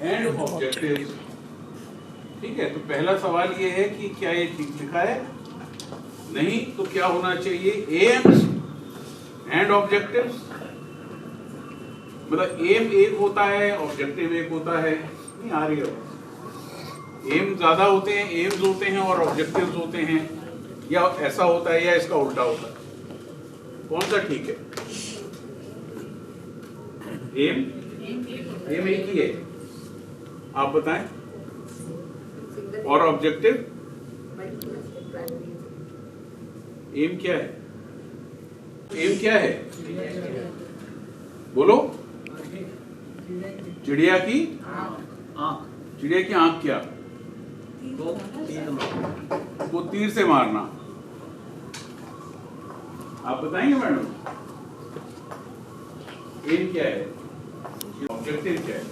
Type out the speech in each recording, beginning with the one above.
And objectives. ठीक है, तो पहला सवाल ये है कि क्या ये ठीक लिखा है? नहीं, तो क्या होना चाहिए? एम्स एंड ऑब्जेक्टिव्स, मतलब एम एक होता है, ऑब्जेक्टिव एक होता है। नहीं आ रही है? एम ज्यादा होते हैं, एम्स होते हैं और ऑब्जेक्टिव्स होते हैं, या ऐसा होता है या इसका उल्टा होता है? कौन सा ठीक है? एम एक ही है, आप बताएं। और ऑब्जेक्टिव? एम क्या है? एम क्या है? बोलो। चिड़िया की आंख। चिड़िया की आंख क्या? को तीर से मारना। आप बताएंगे मैडम? एम क्या है? ऑब्जेक्टिव क्या है?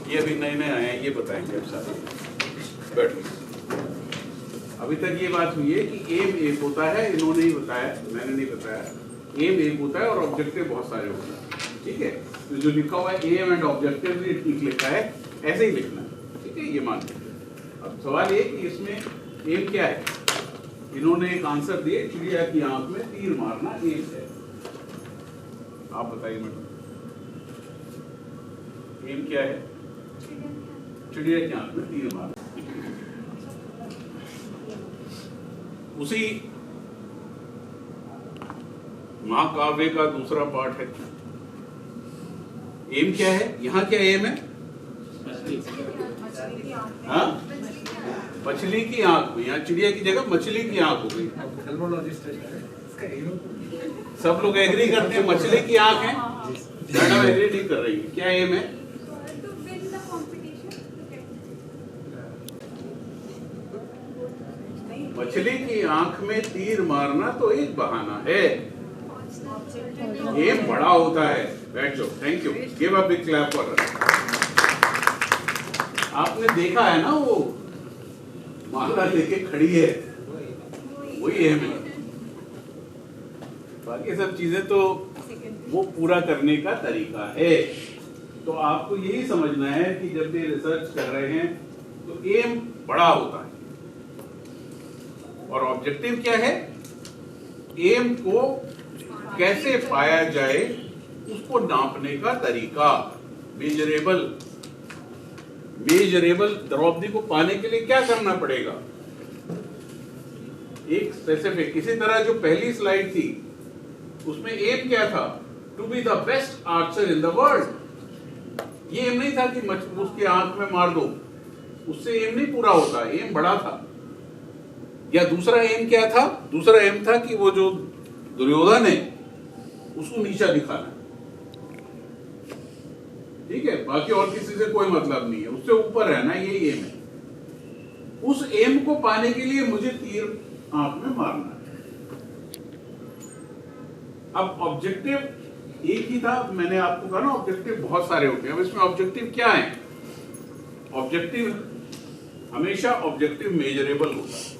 ये अभी नए नए आए हैं, ये बताएंगे अब सारे। बैठो। अभी तक ये बात हुई है कि एम एक होता है, इन्होंने ही बताया, मैंने नहीं बताया। एम एक होता है और ऑब्जेक्टिव बहुत सारे होते हैं। ठीक है, तो जो लिखा हुआ है एम एंड ऑब्जेक्टिव ये ठीक लिखा है, ऐसे ही लिखना है। ठीक है, ये मान लीजिए। अब सवाल ये कि इसमें एम क्या है? इन्होंने एक आंसर दिए, चिड़िया की आंख में तीर मारना एम है। आप बताइए मैडम, एम क्या है? चिड़िया की आंख में तीर मारना। उसी महाकाव्य का दूसरा पार्ट है। एम क्या है? यहाँ क्या एम है? हाँ, मछली की आंख में। यहाँ चिड़िया की जगह मछली की आंख हो गई। सब लोग एग्री करते हैं मछली की आंख है, मैडम एग्री नहीं कर रही है। क्या एम है? मछली की आंख में तीर मारना तो एक बहाना है, एम बड़ा होता है। बैठ जाओ, thank you, give a big clap for her. आपने देखा है ना, वो माला लेके खड़ी है, वही एम है। बाकी सब चीजें तो वो पूरा करने का तरीका है। तो आपको यही समझना है कि जब भी रिसर्च कर रहे हैं तो एम बड़ा होता है और ऑब्जेक्टिव क्या है? एम को कैसे पाया जाए, उसको नापने का तरीका। मेजरेबल द्रौपदी को पाने के लिए क्या करना पड़ेगा? एक स्पेसिफिक। इसी तरह जो पहली स्लाइड थी उसमें एम क्या था? To be the best archer in the world. ये एम नहीं था कि उसके आंख में मार दो, उससे एम नहीं पूरा होता, एम बड़ा था। या दूसरा एम क्या था? दूसरा एम था कि वो जो दुर्योधन है उसको नीचा दिखाना। ठीक है, बाकी और किसी से कोई मतलब नहीं है, उससे ऊपर रहना, ये एम है। उस एम को पाने के लिए मुझे तीर आंख में मारना है। अब ऑब्जेक्टिव एक ही था, मैंने आपको कहा ना ऑब्जेक्टिव बहुत सारे होते हैं। अब इसमें ऑब्जेक्टिव क्या है? ऑब्जेक्टिव हमेशा ऑब्जेक्टिव मेजरेबल होता है।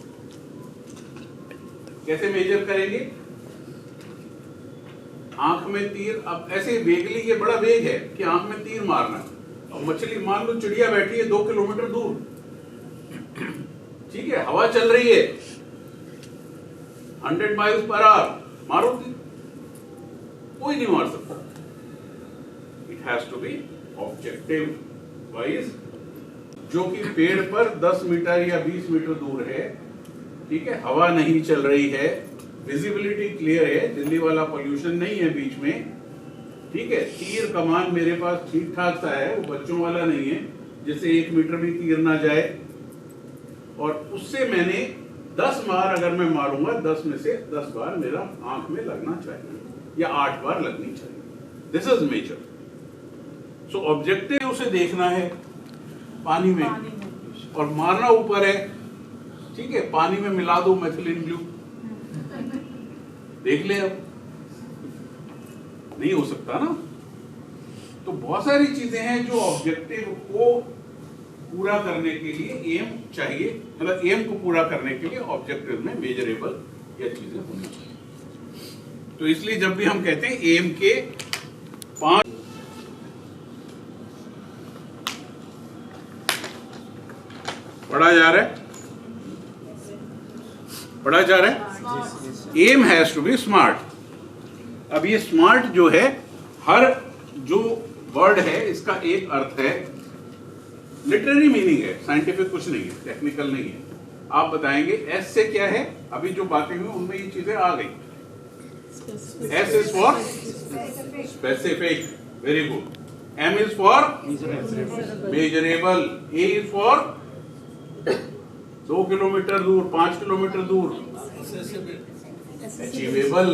कैसे मेजर करेंगे? आंख में तीर, अब ऐसे वेगली, ये बड़ा वेग है कि आंख में तीर मारना है। और मछली, मान लो चिड़िया बैठी है 2 किलोमीटर दूर, ठीक है, हवा चल रही है 100 माइल्स पर आवर, मारो तीर, कोई नहीं मार सकता। It has to be objective wise, जो कि पेड़ पर 10 मीटर या 20 मीटर दूर है। ठीक है, हवा नहीं चल रही है, विजिबिलिटी क्लियर है, दिल्ली वाला पोल्यूशन नहीं है बीच में। ठीक है, तीर कमान मेरे पास ठीक ठाक सा है, वो बच्चों वाला नहीं है जिससे 1 मीटर भी तीर ना जाए। और उससे मैंने 10 बार अगर मैं मारूंगा, 10 में से 10 बार मेरा आंख में लगना चाहिए या 8 बार लगनी चाहिए। This is measure. So objective उसे देखना है पानी में और मारना ऊपर है। ठीक है, पानी में मिला दो मेथिलीन ब्लू, देख ले, अब नहीं हो सकता ना। तो बहुत सारी चीजें हैं जो ऑब्जेक्टिव को पूरा करने के लिए एम चाहिए, मतलब एम को पूरा करने के लिए ऑब्जेक्टिव में मेजरेबल ये चीजें होनी चाहिए। तो इसलिए जब भी हम कहते हैं एम के 5, पढ़ा जा रहा है? पढ़ा जा रहा है? Aim has to be SMART. अब ये स्मार्ट जो है, हर जो वर्ड है इसका एक अर्थ है, लिटरेरी मीनिंग है, साइंटिफिक कुछ नहीं है, टेक्निकल नहीं है। आप बताएंगे एस से क्या है? अभी जो बातें हुई उनमें ये चीजें आ गई। S is for specific, very good. M is for measurable, A is for 2 kilometre दूर, 5 किलोमीटर दूर, achievable.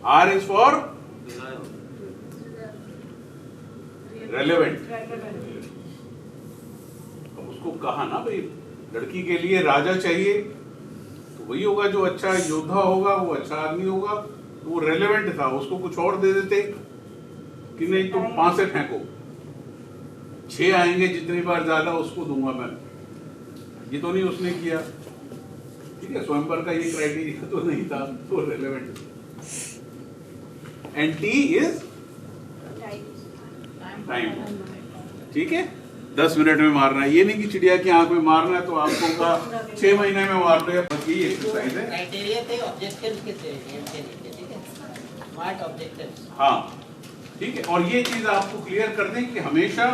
R is for relevant. अब उसको कहा ना भाई, लड़की के लिए राजा चाहिए तो वही होगा जो अच्छा योद्धा होगा, वो अच्छा आदमी होगा, तो वो रेलेवेंट था। उसको कुछ और दे देते कि नहीं तुम 5 से फेंको, 6 आएंगे, जितनी बार ज्यादा उसको दूंगा मैं। ये तो नहीं उसने किया, ठीक है। स्वयंवर का ये क्राइटेरिया तो नहीं था, तो relevant. And T is time, ठीक है। 10 मिनट में मारना है, ये नहीं कि चिड़िया की आंख में मारना है तो आपको का 6 महीने में मार दो। यही एक्सरसाइज है। क्राइटेरिया थे, ऑब्जेक्टिव्स के थे, एम के नीचे, ठीक है, स्मार्ट ऑब्जेक्टिव्स। हाँ ठीक है। और ये चीज आपको क्लियर कर दें कि हमेशा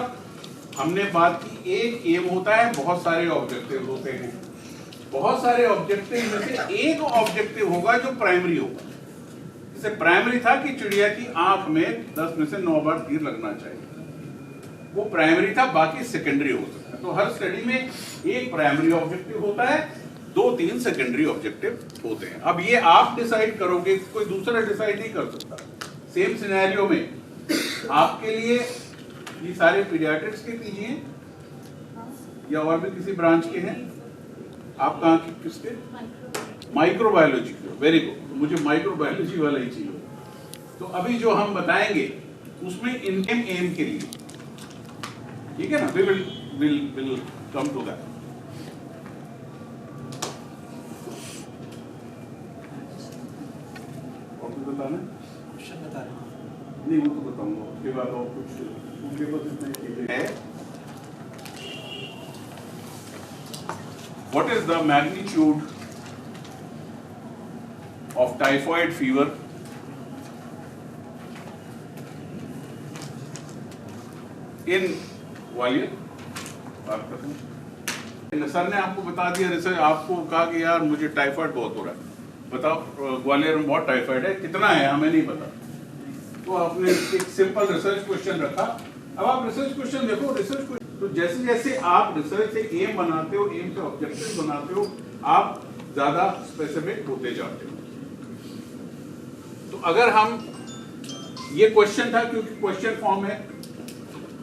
हमने बात की, एक एम होता है, बहुत सारे ऑब्जेक्टिव होते हैं। बहुत सारे ऑब्जेक्टिव में से एक ऑब्जेक्टिव होगा जो प्राइमरी होगा। जैसे प्राइमरी था कि चिड़िया की आंख में 10 में से 9 बार तीर लगना चाहिए, वो प्राइमरी था, बाकी सेकेंडरी हो सकता है। तो हर स्टडी में एक प्राइमरी ऑब्जेक्टिव होता है, 2-3 सेकेंडरी ऑब्जेक्टिव होते हैं। अब ये आप डिसाइड करोगे, कोई दूसरा डिसाइड नहीं कर सकता। सेम सिनेरियो में आपके लिए ये सारे पीडियाट्रिक्स के पीजी हैं या और भी किसी ब्रांच के हैं? आप कहाँ के, किसके? माइक्रोबायोलॉजी के। वेरी गुड, तो मुझे माइक्रोबायोलॉजी वाला ही चाहिए। तो अभी जो हम बताएंगे उसमें इनकेम एम के लिए, ठीक है ना, विल कम टू दैट। और कुछ बताना? क्वेश्चन बता रहे नहीं, वो तो बताऊंगा, उसके बाद और कुछ उनके पास इतने चीजें हैं। What is the magnitude of typhoid fever in Gwalior? Sir ने आपको बता दिया, रिसर्च आपको कहा कि यार मुझे टाइफाइड बहुत हो रहा है, बताओ ग्वालियर में बहुत टाइफाइड है, कितना है हमें नहीं पता। तो आपने एक सिंपल रिसर्च क्वेश्चन रखा। अब आप रिसर्च क्वेश्चन देखो, रिसर्च क्वेश्चन तो जैसे जैसे आप रिसर्च से एम बनाते हो, एम से ऑब्जेक्टिव बनाते हो, आप ज्यादा स्पेसिफिक होते जाते हो। तो अगर हम, ये क्वेश्चन था क्योंकि क्वेश्चन फॉर्म है,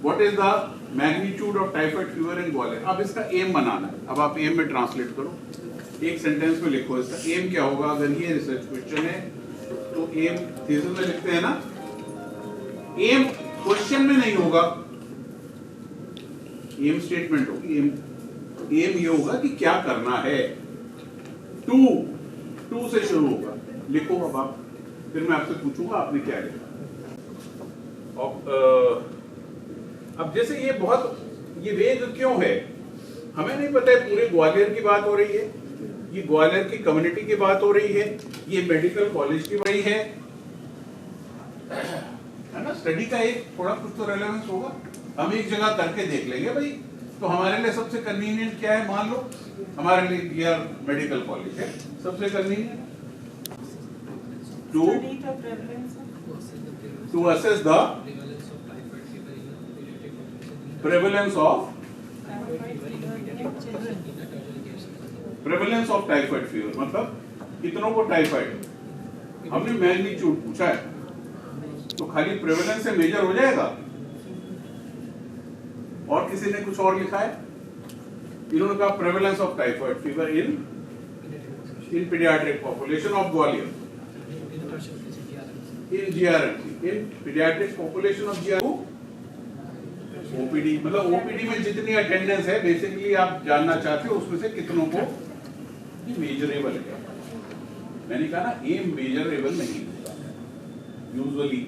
what is the magnitude of typhoid fever in Gwalior. अब इसका एम बनाना है। अब आप एम में ट्रांसलेट करो, एक सेंटेंस में लिखो इसका एम क्या होगा। अगर ये रिसर्च क्वेश्चन है तो एम थीसिस में लिखते हैं ना, एम क्वेश्चन में नहीं होगा, एम स्टेटमेंट होगी। एम ये होगा कि क्या करना है। टू से शुरू होगा, लिखो। अब आप, फिर मैं आपसे पूछूंगा आपने क्या लिखा। अब जैसे ये बहुत, ये वेग क्यों है हमें नहीं पता है। पूरे ग्वालियर की बात हो रही है, ये ग्वालियर की कम्युनिटी की बात हो रही है, ये मेडिकल कॉलेज की रही है ना। स्टडी का एक थोड़ा कुछ तो रेलेवेंस होगा। हम एक जगह करके देख लेंगे भाई, तो हमारे लिए सबसे कन्वीनियंट क्या है, मान लो हमारे लिए यार मेडिकल कॉलेज है सबसे convenient to assess the prevalence of typhoid fever. मतलब कितनों को टाइफाइड, हमने मैग्नीट्यूड पूछा है तो खाली प्रेवलेंस से मेजर हो जाएगा। और किसी ने कुछ और लिखा है, इन्होंने कहा prevalence of typhoid fever in paediatric population of Gwalior, in GRMC, in paediatric population of GRMC. OPD मतलब ओपीडी में जितनी अटेंडेंस है बेसिकली आप जानना चाहते हो उसमें से कितनों को ये मेजरेबल है। मैंने कहा ना एम मेजरेबल नहीं होता, यूजुअली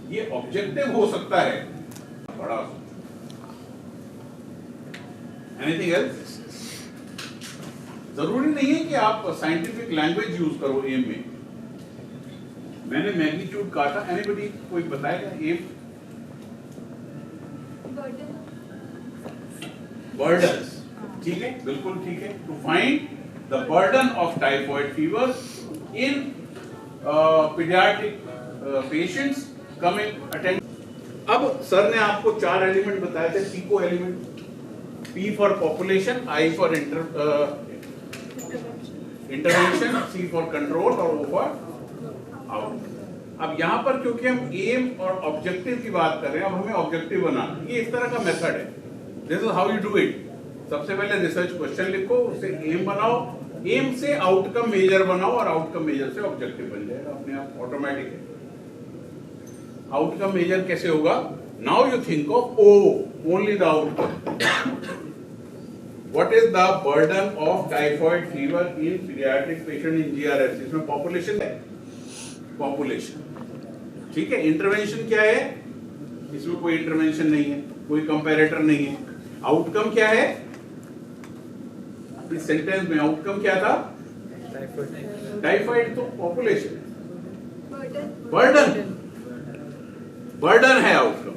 ये ऑब्जेक्टिव हो सकता है बड़ा। Anything else? जरूरी नहीं है कि आप साइंटिफिक लैंग्वेज यूज करो एम में। मैंने मैग्नीट्यूड कहा था, एनीबॉडी कोई बताएगा एम? बर्डन्स, ठीक है, बिल्कुल ठीक है। To find the burden of typhoid fever in paediatric patients coming attend. अब सर ने आपको 4 एलिमेंट बताए थे, PICO element, P for population, I for intervention, C for control और O फॉर आउट। अब यहां पर क्योंकि हम एम और ऑब्जेक्टिव की बात कर रहे हैं, अब हमें ऑब्जेक्टिव बनाना, ये इस तरह का मेथड है। This is how you do it. सबसे पहले रिसर्च क्वेश्चन लिखो, उससे एम बनाओ, एम से आउटकम मेजर बनाओ और आउटकम मेजर से ऑब्जेक्टिव बन जाएगा अपने आप, ऑटोमेटिक है। आउटकम मेजर कैसे होगा? Now you think of O, only the outcome. What is the burden of typhoid fever in paediatric patient in GRFC? इसमें पॉपुलेशन है, पॉपुलेशन, ठीक है। इंटरवेंशन क्या है? इसमें कोई इंटरवेंशन नहीं है, कोई कंपैरेटर नहीं है। आउटकम क्या है? इस सेंटेंस में आउटकम क्या था? टाइफाइड तो पॉपुलेशन, बर्डन, बर्डन है आउटकम।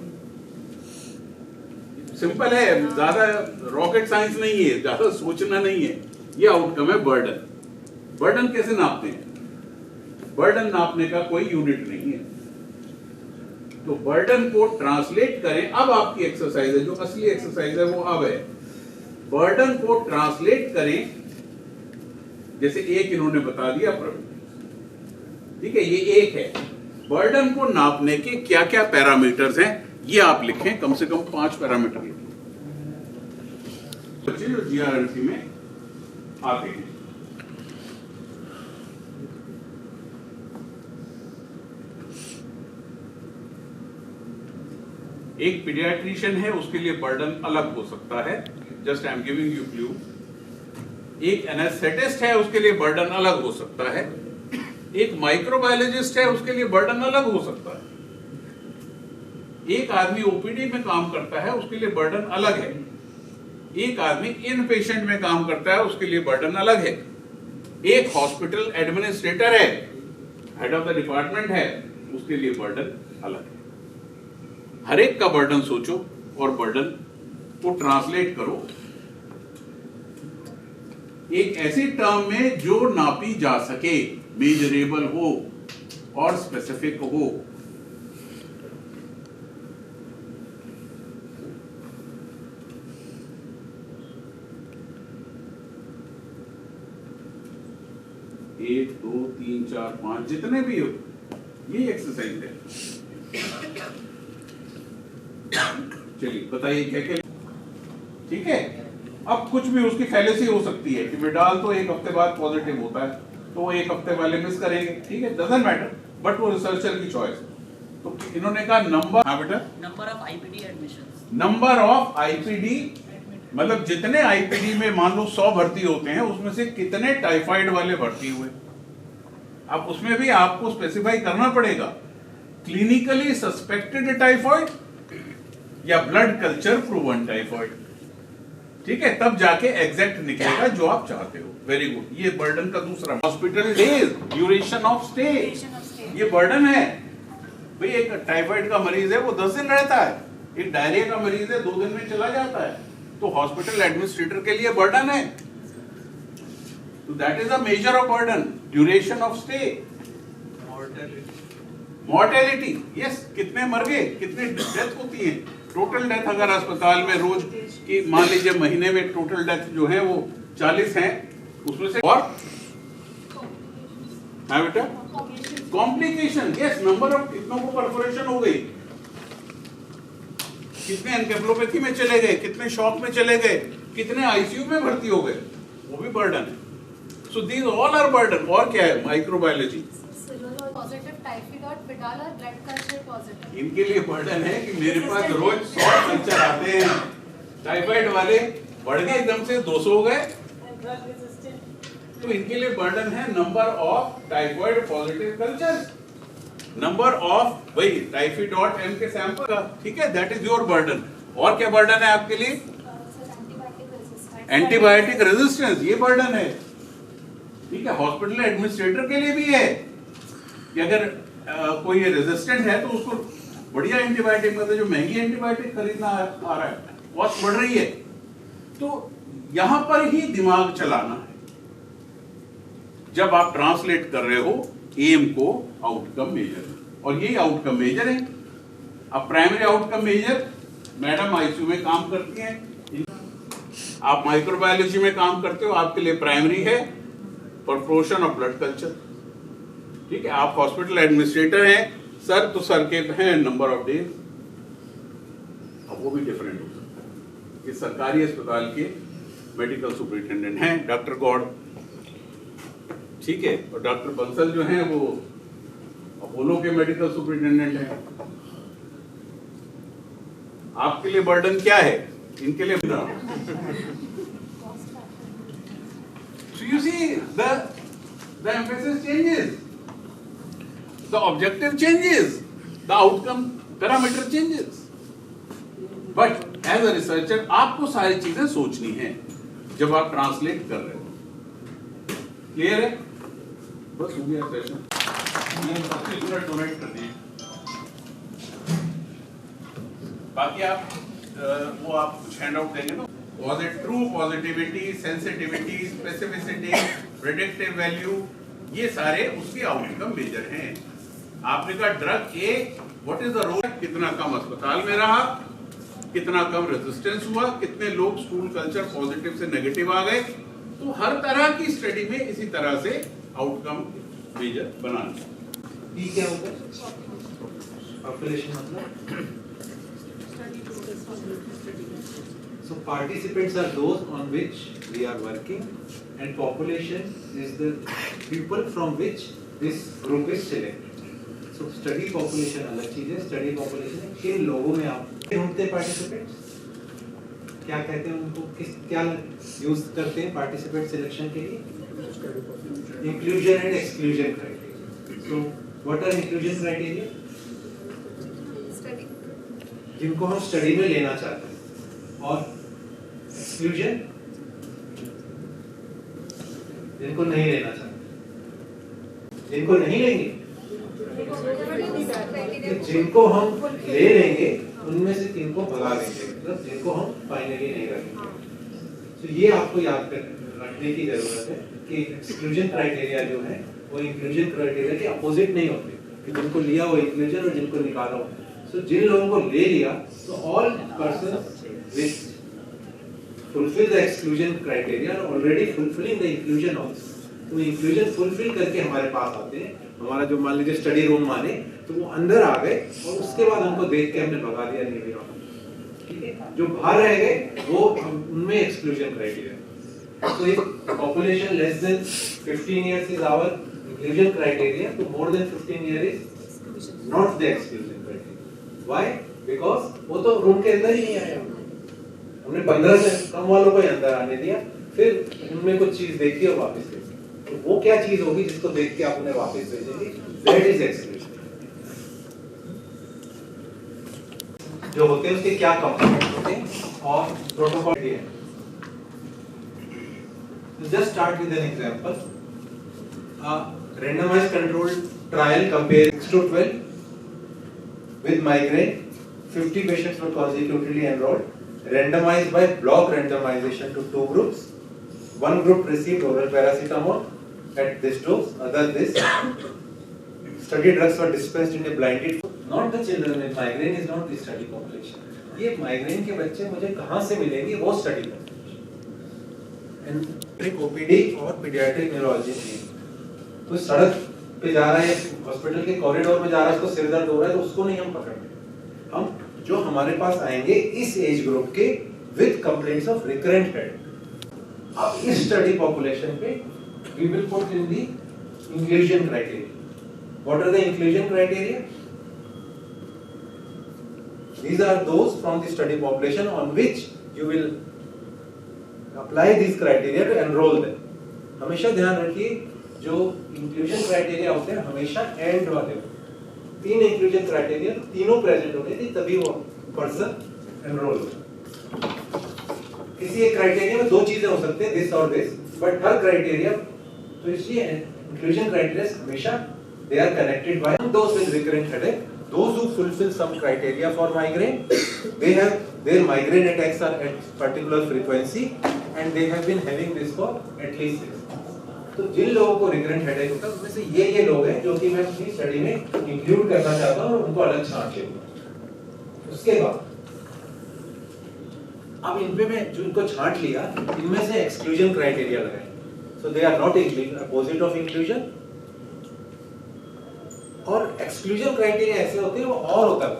सिंपल है, ज्यादा रॉकेट साइंस नहीं है, ज्यादा सोचना नहीं है, ये आउटकम है बर्डन। बर्डन कैसे नापते हैं? बर्डन नापने का कोई यूनिट नहीं है, तो बर्डन को ट्रांसलेट करें। अब आपकी एक्सरसाइज है, जो असली एक्सरसाइज है वो अब है, बर्डन को ट्रांसलेट करें। जैसे एक इन्होंने बता दिया, ठीक है, ये एक है। बर्डन को नापने के क्या क्या पैरामीटर्स हैं ये आप लिखें, कम से कम 5 पैरामीटर लिखें बच्चे जो GRFC में आते हैं। एक पीडियाट्रिशियन है, उसके लिए बर्डन अलग हो सकता है, just I am giving you clue. एक एनेस्थेटिस्ट है, उसके लिए बर्डन अलग हो सकता है। एक माइक्रोबायोलॉजिस्ट है, उसके लिए बर्डन अलग हो सकता है। एक आदमी ओपीडी में काम करता है, उसके लिए बर्डन अलग है। एक आदमी इन पेशेंट में काम करता है, उसके लिए बर्डन अलग है। एक हॉस्पिटल एडमिनिस्ट्रेटर है, हेड ऑफ द डिपार्टमेंट है, उसके लिए बर्डन अलग है। हर एक का बर्डन सोचो और बर्डन को ट्रांसलेट करो एक ऐसी टर्म में जो नापी जा सके, मेजरेबल हो और स्पेसिफिक हो। एक, 2, 3, 4, 5 जितने भी हो, ये एक्सरसाइज है। चलिए बताइए क्या क्या, ठीक है। अब कुछ भी उसकी फैलेसी हो सकती है कि मिडाल तो एक हफ्ते बाद पॉजिटिव होता है, तो वो एक हफ्ते वाले मिस करेंगे, ठीक है, डजंट मैटर, बट वो रिसर्चर की चॉइस। तो इन्होंने कहा नंबर, हाँ बेटा, number of IPD admissions, number of IPD, मतलब जितने आईपीडी में मान लो 100 भर्ती होते हैं, उसमें से कितने टाइफाइड वाले भर्ती हुए। अब उसमें भी आपको स्पेसिफाई करना पड़ेगा, क्लिनिकली सस्पेक्टेड टाइफाइड या ब्लड कल्चर प्रूवन टाइफाइड, ठीक है, तब जाके एग्जैक्ट निकलेगा जो आप चाहते हो। Very good. ये बर्डन का दूसरा, hospital days, duration of stay, ये बर्डन है भाई। एक टाइफाइड का मरीज है वो 10 दिन रहता है, एक डायरिया का मरीज है 2 दिन में चला जाता है, तो हॉस्पिटल एडमिनिस्ट्रेटर के लिए बर्डन है। तो that is a measure of burden, duration of stay, mortality, yes, कितने मर गए, कितने डेथ होती है, टोटल डेथ अगर अस्पताल में रोज की मान लीजिए महीने में टोटल डेथ जो है वो 40 हैं, उसमें से, और हाँ बेटा, कॉम्प्लिकेशन, यस, नंबर ऑफ, कितनों को परफोरेशन हो गई, कितने एनकेफेलोपैथी में चले गए, कितने शॉक में चले गए, कितने आईसीयू में भर्ती हो गए, वो भी बर्डन है। So these all are burden. और क्या है, माइक्रोबायोलॉजी, पॉजिटिव टाइफाइड और पिडाल और ब्लड कल्चर पॉजिटिव, इनके लिए बर्डन है कि मेरे पास रोज 100 कल्चर आते हैं, टाइफाइड वाले बढ़ गए एकदम से 200 हो गए, तो इनके लिए बर्डन है number of typhoid positive cultures, number of वही टाइफी.m के सैंपल का, ठीक है, दैट इज योर बर्डन। और क्या बर्डन है आपके लिए? एंटीबायोटिक रेजिस्टेंस, ये बर्डन है, ठीक है। हॉस्पिटल एडमिनिस्ट्रेटर के लिए भी है कि अगर कोई रेजिस्टेंट है तो उसको बढ़िया एंटीबायोटिक, मतलब जो महंगी एंटीबायोटिक खरीदना आ रहा है, कॉस्ट बढ़ रही है, तो यहां पर ही दिमाग चलाना है जब आप ट्रांसलेट कर रहे हो एम को आउटकम मेजर, और यही आउटकम मेजर है। अब primary outcome measure, madam ICU में काम करती हैं, आप माइक्रोबायोलॉजी में काम करते हो, आपके लिए प्राइमरी है परपोर्शन ऑफ ब्लड कल्चर, ठीक है। आप हॉस्पिटल एडमिनिस्ट्रेटर हैं सर, तो सर के हैं नंबर ऑफ डेज, अब वो भी डिफरेंट हो सकता है कि सरकारी अस्पताल के मेडिकल सुपरिटेंडेंट हैं डॉक्टर गौड़, ठीक है, और डॉक्टर बंसल जो हैं वो अपोलो के मेडिकल सुपरिटेंडेंट हैं। आपके लिए बर्डन क्या है, इनके लिए So you see the emphasis changes, the objective changes, the outcome parameter changes, but as a researcher आपको सारी चीजें सोचनी है जब आप ट्रांसलेट कर रहे हो। क्लियर है? बस हो गया सेशन, मैंने डोनेट कर दिए, बाकी आप वो आप कुछ हैंड आउट देंगे ना। True positivity, sensitivity, specificity, predictive value, ये सारे उसके आउटकम मेजर हैं। आपने कहा drug A, what is the role, कितना कम अस्पताल में रहा, कितना कम रेजिस्टेंस हुआ, कितने लोग स्टूल कल्चर पॉजिटिव से नेगेटिव आ गए, तो हर तरह की स्टडी में इसी तरह से आउटकम मेजर बनाना। ठीक है, पॉपुलेशन मतलब so participants are those on which we are working and population is the people from which this group is selected. So study population अलग चीज है, study population है किन लोगों में आप ढूंढते हैं participants, क्या कहते हैं उनको, किस क्या यूज करते हैं पार्टिसिपेंट सिलेक्शन के लिए, inclusion and exclusion criteria. So what are inclusion criteria? जिनको हम स्टडी में लेना चाहते हैं, और एक्सक्लूजन जिनको नहीं लेना चाहते, जिनको नहीं लेंगे, जिनको हम ले लेंगे उनमें से किनको भगा देंगे, मतलब जिनको हम फाइनली नहीं रखेंगे। तो ये आपको याद रखने की जरूरत है कि एक्सक्लूजन क्राइटेरिया जो है वो इंक्लूजन क्राइटेरिया के अपोजिट नहीं होते, कि जिनको लिया वो इंक्लूजन और जिनको निकाला हो। So, जिन लोगों को ले लिया, तो all persons which fulfill the exclusion criteria are already fulfilling the inclusion also. तो inclusion fulfill करके हमारे पास आते हैं, हमारा जो मान लीजिए स्टडी रूम माने, तो वो अंदर आ गए और उसके बाद हमको देख के हमने भगा दिया, नहीं भी, ठीक है। जो बाहर रह गए वो उनमें exclusion criteria। तो if population less than 15 years is our inclusion criteria, तो more than 15 years is not the exclusion criteria. Why? Because वो तो रूम के अंदर ही नहीं आया, हमने 15 से कम वालों को अंदर आने दिया, फिर उनमें कुछ चीज देखी और वापस भेजी, तो वो क्या चीज होगी जिसको देख के आप उन्हें वापस भेजेंगे, that is exclusion। जो होते हैं उसके क्या कंपोनेंट्स होते हैं और प्रोटोकॉल है। Just start with an example. Randomized controlled trial comparing 6 to 12 with migraine. 50 patients were consecutively enrolled, randomized by block randomization to 2 groups. One group received oral paracetamol at this dose, other this. Study drugs were dispensed in a blinded. Not the children with migraine is not the study population. ये migraine के बच्चे मुझे कहाँ से मिलेंगे, वो study population. And OPD और pediatric neurology तो सड़क पे जा रहा है, हॉस्पिटल के कॉरिडोर में जा रहा है, उसको सिर दर्द हो रहा है, तो उसको नहीं हम पकड़ते, हम जो हमारे पास आएंगे इस एज ग्रुप के with complaints of recurrent head. अब इस स्टडी पॉपुलेशन पे we will put in the inclusion criteria. What are the inclusion criteria? These are those from the study population on which you will apply these criteria to enroll them. हमेशा ध्यान रखिए जो inclusion criteria होते हैं हमेशा and वाले होते हैं। 3 इंक्लूजन क्राइटेरिया तीनों प्रेजेंट होने चाहिए तभी वो पर्सन एनरोल होगा। किसी एक क्राइटेरिया में दो चीजें हो सकती है, दिस और दिस, बट हर क्राइटेरिया, तो इसलिए इंक्लूजन क्राइटेरिया हमेशा they are connected by those with recurrent headache. Those who fulfill some criteria for migraine, they have their migraine attacks are at particular frequency and they have been having this for at least 6 months. तो जिन लोगों को recurrent headache होता है उनमें से ये लोग हैं जो कि मैं अपनी स्टडी में इंक्लूड करना चाहता हूँ और उनको अलग छांट लूंगा। उसके बाद अब इनपे मैं जो इनको छांट लिया, इनमें से एक्सक्लूजन क्राइटेरिया लगाए, so they are not opposite of inclusion। और एक्सक्लूजन क्राइटेरिया ऐसे होते हैं वो और होता है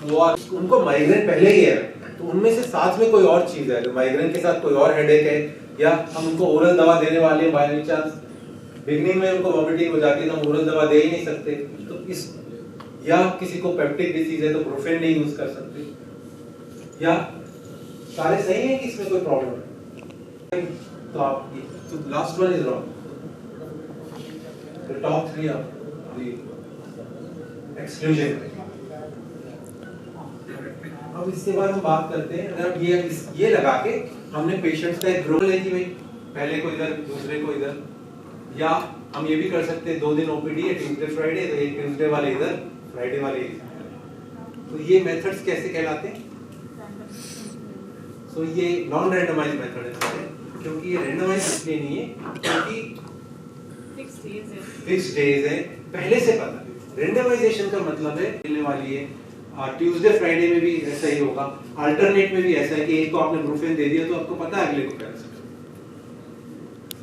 वो उनको माइग्रेन पहले ही है, तो उनमें से साथ में कोई और चीज है, तो माइग्रेन के साथ कोई और हेडेक है, या हम उनको ओरल दवा देने वाले हैं, बाय चांस बिगनिंग में उनको वॉमिटिंग हो जाती है तो हम ओरल दवा दे ही नहीं सकते, तो इस या किसी को पेप्टिक डिसीज है तो ब्रोफेन नहीं यूज कर सकते, या सारे सही है कि इसमें कोई प्रॉब्लम है, तो आप तो last one is wrong, the top 3 of the exclusion. अब इसके बाद हम बात करते हैं, अगर ये लगा के हमने पेशेंट्स का एक ग्रुप ले कि भाई पहले को इधर दूसरे को इधर, या हम ये भी कर सकते हैं 2 दिन ओपीडी है, ट्यूसडे फ्राइडे, तो एक ट्यूसडे वाले इधर फ्राइडे वाले इधर, तो ये मेथड्स कैसे कहलाते हैं? तो ये नॉन रैंडमाइज्ड मेथड है, क्योंकि ये रैंडमाइज्ड इसलिए नहीं है क्योंकि फिक्स डेज है, पहले से पता है। रेंडमाइजेशन का मतलब है मिलने वाली है, ट्यूसडे फ्राइडे में भी ऐसा ही होगा, अल्टरनेट में भी ऐसा है कि एक को आपने ब्रूफेन दे दिया तो आपको पता है अगले को क्या करना,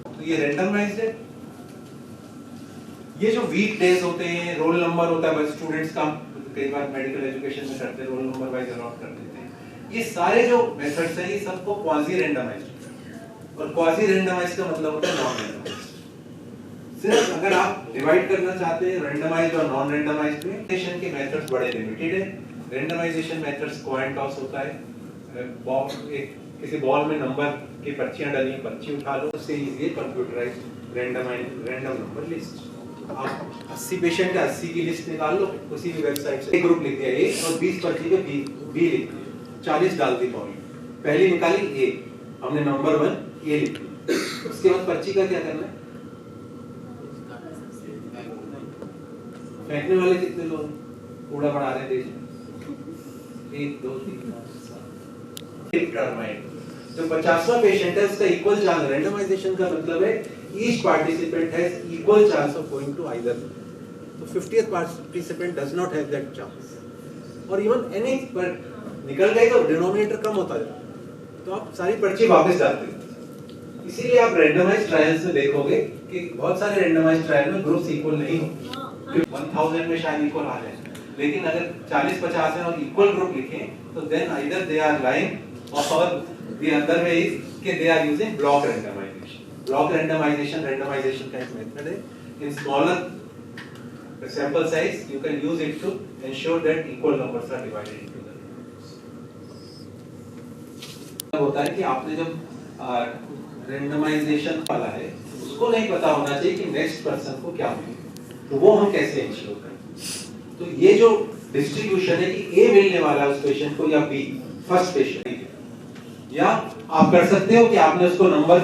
तो ये रैंडमाइज्ड है। ये जो वीक डेज होते हैं, रोल नंबर होता है, बस स्टूडेंट्स का कई बार मेडिकल एजुकेशन में करते हैं, रोल नंबर वाइज अलॉट कर देते हैं, ये सारे जो मेथड्स हैं ये सबको क्वाजी रैंडमाइज्ड, और क्वाजी रैंडमाइज्ड का मतलब होता है नॉन रैंडमाइज्ड। सिर्फ अगर आप डिवाइड करना चाहते हैं रैंडमाइज्ड और नॉन रैंडमाइज्ड में, रैंडमाइजेशन के मेथड्स बड़े लिमिटेड हैं। रैंडमाइजेशन मेथड्स कॉइन टॉस होता है, किसी बॉल में नंबर की पर्चियां डाली, पर्ची उठा लो, उससे easily computerised random number list. आप 80 पेशेंट का 80 की लिस्ट निकाल लो उसी भी वेबसाइट से, एक ग्रुप लिख दिया ए और 20 पर्ची के बी लिख दिया, 40 डाल दी पॉइंट, पहली निकाली ए, हमने नंबर 1 ए लिख दिया, उसके बाद पर्ची का क्या करना है? फेंकने वाले कितने लोग कूड़ा बढ़ा रहे देश में? 1 2 3 4 एक टर्माइट जो 50वां पेशेंट है उसका इक्वल चांस, रैंडमाइजेशन का मतलब है each participant has equal chance of going to either, तो 50th participant does not have that chance, और इवन एनी पर निकल गए तो डिनोमिनेटर कम होता है, तो आप सारी पर्ची वापस डालते हो। इसीलिए आप रैंडमाइज्ड ट्रायल्स में देखोगे कि बहुत सारे रैंडमाइज्ड ट्रायल में ग्रुप्स इक्वल नहीं होते, 1000 में शायद इक्वल आ जाए, लेकिन अगर 40-50 है और इक्वल ग्रुप लिखें तो then either they are lying और द अदर वे इज कि they are using block randomisation. Block randomisation का एक मेथड है, in smaller sample size you can use it to ensure that equal numbers are divided into the groups. होता है कि आपने जब रैंडमाइजेशन वाला है उसको नहीं पता होना चाहिए कि नेक्स्ट पर्सन को क्या मिले, तो वो हम कैसे इंश्योर करें? तो ये जो डिस्ट्रीब्यूशन है कि ए मिलने वाला उस पेशेंट को या बी फर्स्ट पेशेंट, या आप कर सकते हो कि आपने उसको नंबर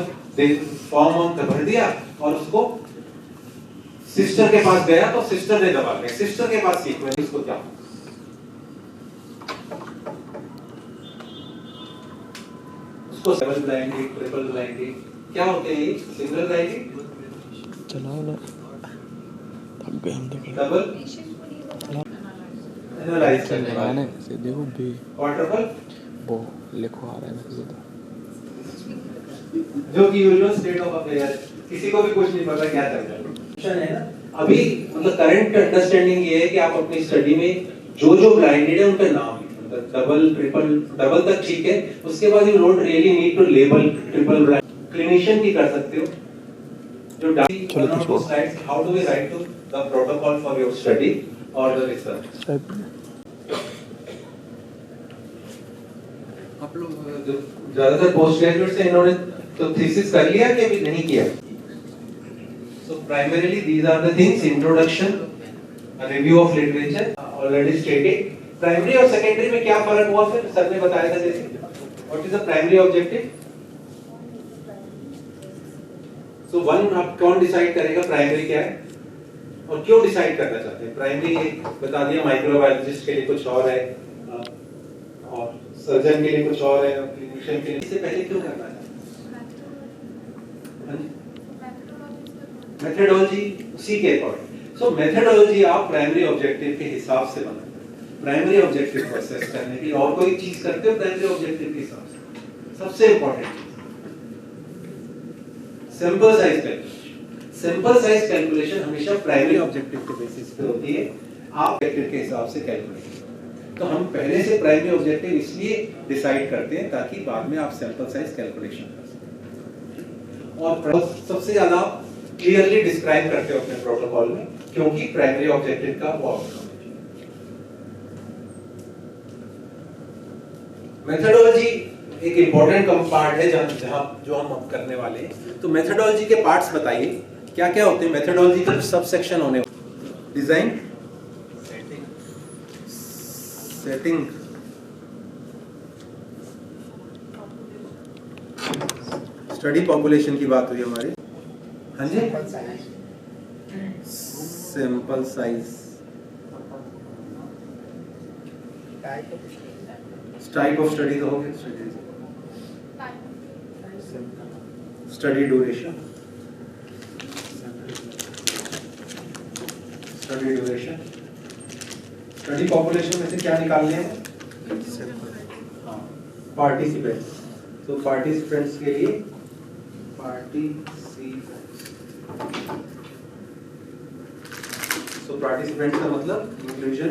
फॉर्म भर दिया और उसको सिस्टर के पास गया तो सिस्टर ने दबा दिया, सिस्टर के पास सीक्वेंस उसको क्या, उसको डबल ब्लाइंडेड, ट्रिपल ब्लाइंडेड क्या होते हैं? सिंगल ब्लाइंडेड चलाओ ना, थक गए हम तो, डबल एनालाइज करने वाले से देखो बी और ट्रिपल वो लिखो आ रहा है मुझे तो, जो कि यूजुअल स्टेट ऑफ अफेयर, किसी को भी कुछ नहीं पता क्या चल रहा है ना। अभी मतलब करंट अंडरस्टैंडिंग ये है कि आप अपनी स्टडी में जो ब्लाइंडेड है उनका नाम लिखो, डबल ट्रिपल, डबल तक ठीक है, उसके बाद you don't really need to label triple blind, clinician भी कर सकते हो। जो slides, how do we write to the protocol for your study और द रिसर्च। आप लोग ज्यादातर पोस्ट ग्रेजुएट से इन्होंने तो थीसिस कर लिया कि अभी नहीं किया? So primarily these are the things: introduction, a review of literature, already stated. Primary और secondary में क्या फर्क हुआ फिर? सर ने बताया था जैसे. What is the primary objective? So one आप कौन डिसाइड करेगा प्राइमरी क्या है और क्यों डिसाइड करना चाहते हैं? प्राइमरी बता दिया, माइक्रोबायोलॉजिस्ट के लिए कुछ और है और सर्जन के लिए कुछ और है और क्लिनिशियन के लिए। इससे पहले क्यों करना चाहते हैं? मेथडोलॉजी उसी के अकॉर्डिंग। सो मेथडोलॉजी आप प्राइमरी ऑब्जेक्टिव के हिसाब से बनाते हैं, प्राइमरी ऑब्जेक्टिव को असेस करने की। और कोई चीज करते हो प्राइमरी ऑब्जेक्टिव के हिसाब से? सबसे इंपॉर्टेंट चीज sample size calculation. Sample size calculation हमेशा प्राइमरी ऑब्जेक्टिव के बेसिस पे होती है, आप ऑब्जेक्टिव के हिसाब से कैलकुलेट। तो हम पहले से प्राइमरी ऑब्जेक्टिव इसलिए डिसाइड करते हैं ताकि बाद में आप सैंपल साइज कैलकुलेशन कर सकें। और सबसे ज्यादा क्लियरली डिस्क्राइब करते हो अपने प्रोटोकॉल में, क्योंकि प्राइमरी ऑब्जेक्टिव का वो आउटकम है। मेथडोलॉजी एक इंपॉर्टेंट पार्ट है जहां जो हम अब करने वाले हैं। तो मेथडोलॉजी के पार्ट्स बताइए क्या क्या होते हैं? मेथडोलॉजी के सब सेक्शन होने, डिजाइन, सेटिंग, स्टडी पॉपुलेशन की बात हुई हमारी, हाँ जी, sample size, type of study तो हो गया, स्टडी ड्यूरेशन, स्टडी पॉपुलेशन में से क्या निकालने हैं? पार्टिसिपेंट्स। तो पार्टिसिपेंट्स के लिए पार्टिसिपेंट्स का मतलब inclusion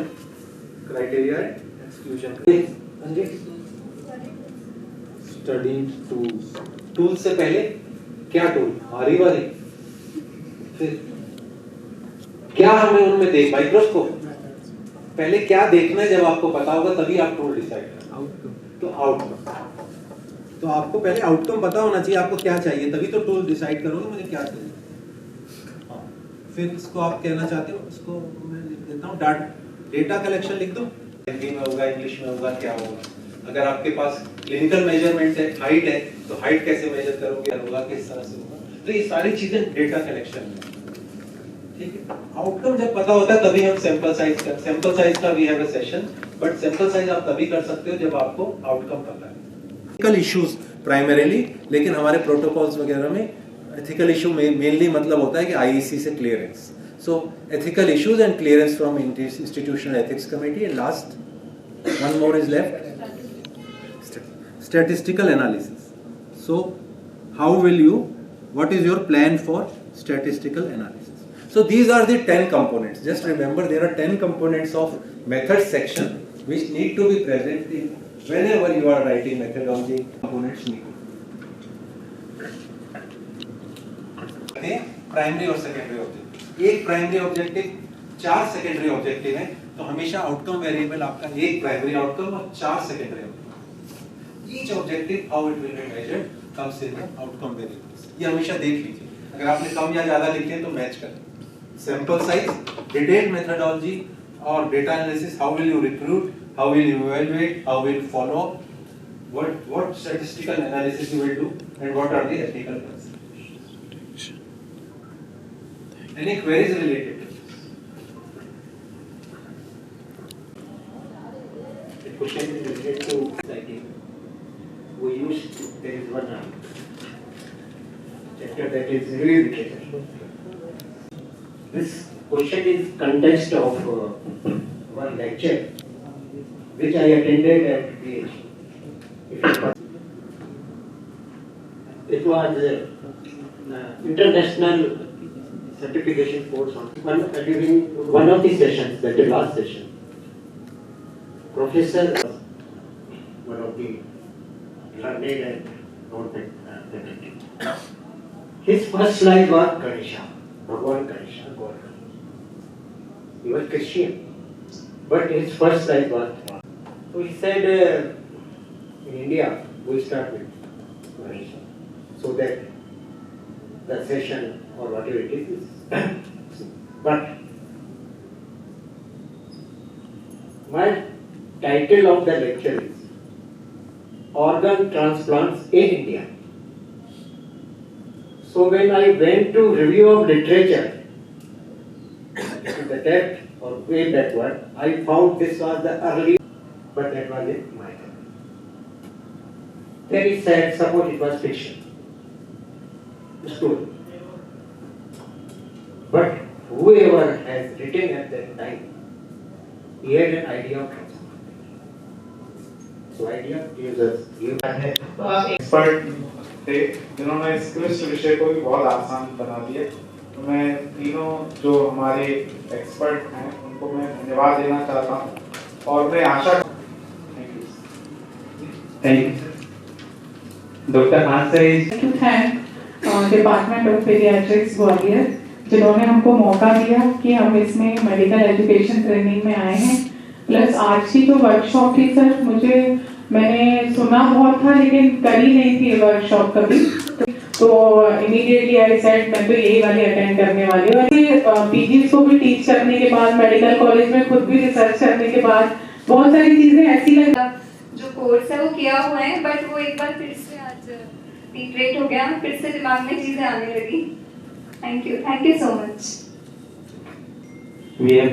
criteria, exclusion. Study tool से पहले क्या टूल? आरी वाली। फिर क्या हमें उनमें देख, माइक्रोस्कोप। पहले क्या देखना है, जब आपको पता होगा तभी आप टूल डिसाइड करें। तो आउटकम, तो आपको पहले आउटकम पता होना चाहिए, आपको क्या चाहिए, तभी तो टूल डिसाइड करोगे मुझे क्या चाहिए। फिर इसको आप कहना चाहते हो, इसको मैं लिख देता हूँ, डेटा कलेक्शन लिख दो। हिंदी में होगा, इंग्लिश में होगा, क्या होगा? अगर आपके पास क्लिनिकल मेजरमेंट है, हाइट है, तो हाइट कैसे मेजर करोगे, होगा किस तरह से होगा? तो ये सारी चीजें डेटा कलेक्शन में, ठीक है। आउटकम जब पता होता है तभी हम सैंपल साइज का we have a session, but sample size आप तभी कर सकते हो जब आपको आउटकम पता है। एथिकल इश्यूज प्राइमरीली, लेकिन हमारे प्रोटोकॉल्स वगैरह में एथिकल इशू में मेनली मतलब होता है कि आईईसी से clearance. So ethical issues and clearance from institutional ethics committee. And last one more is left, statistical analysis. So how will you, what is your plan for statistical analysis? So these are the 10 components. Just remember there are 10 components of method section which need to be present in whenever you are writing methodology. Components need to be primary और secondary objective. एक primary objective, 4 secondary objective है, तो हमेशा outcome variable आपका एक primary outcome और 4 secondary outcome. Each objective how it will be measured comes in the outcome variables. ये हमेशा देख लीजिए, अगर आपने कम या ज्यादा लिखे हैं तो मैच करें। सैंपल साइज, डिटेल्ड मेथडोलॉजी और data analysis, how will you recruit, how will you evaluate, how will you follow up, what statistical analysis you will do, and what are the ethical considerations. Any queries related to this? The question is related to citing. We use, there is one chapter that is revivification. This question is context of one lecture which I attended at PhD. It was international certification course on during one of the sessions, that is last session. Professor, one of the learned and non-faculty. His first slide was Ganesha, Bhagwan Ganesha, God. He was Christian, but his first slide was. So he said, in India, we start with Ganesha, so that the session or whatever it is. But my title of the lecture is Organ Transplants in India. So So when I went to review of literature, to the depth or way backward, I found this was the early, but that was in my time. Very sad, suppose it was fiction, story. But whoever has written at that time, he had an idea of transformation. So idea gives us expert थे जिन्होंने इस क्लिष्ट विषय को भी बहुत आसान बना दिया। तो मैं तीनों जो हमारे एक्सपर्ट हैं उनको मैं धन्यवाद देना चाहता हूँ और मैं आशा Thank you. Dr. Answer is to thank Department of Pediatrics Gwalior जिन्होंने हमको मौका दिया कि हम इसमें मेडिकल एजुकेशन ट्रेनिंग में आए हैं। प्लस आज की जो वर्कशॉप थी सर, मैंने सुना बहुत था लेकिन करी नहीं थी वर्कशॉप कभी, तो इमीडिएटली आई सेड मैं तो यही वाली अटेंड करने वाली हूँ। पीजीज को भी टीच करने के बाद, मेडिकल कॉलेज में खुद भी रिसर्च करने के बाद बहुत सारी चीजें ऐसी लगा जो कोर्स है वो किया हुआ है, बट वो एक बार फिर से आज रिक्रिएट हो गया, फिर से दिमाग में चीजें आने लगी। Thank you so much. we have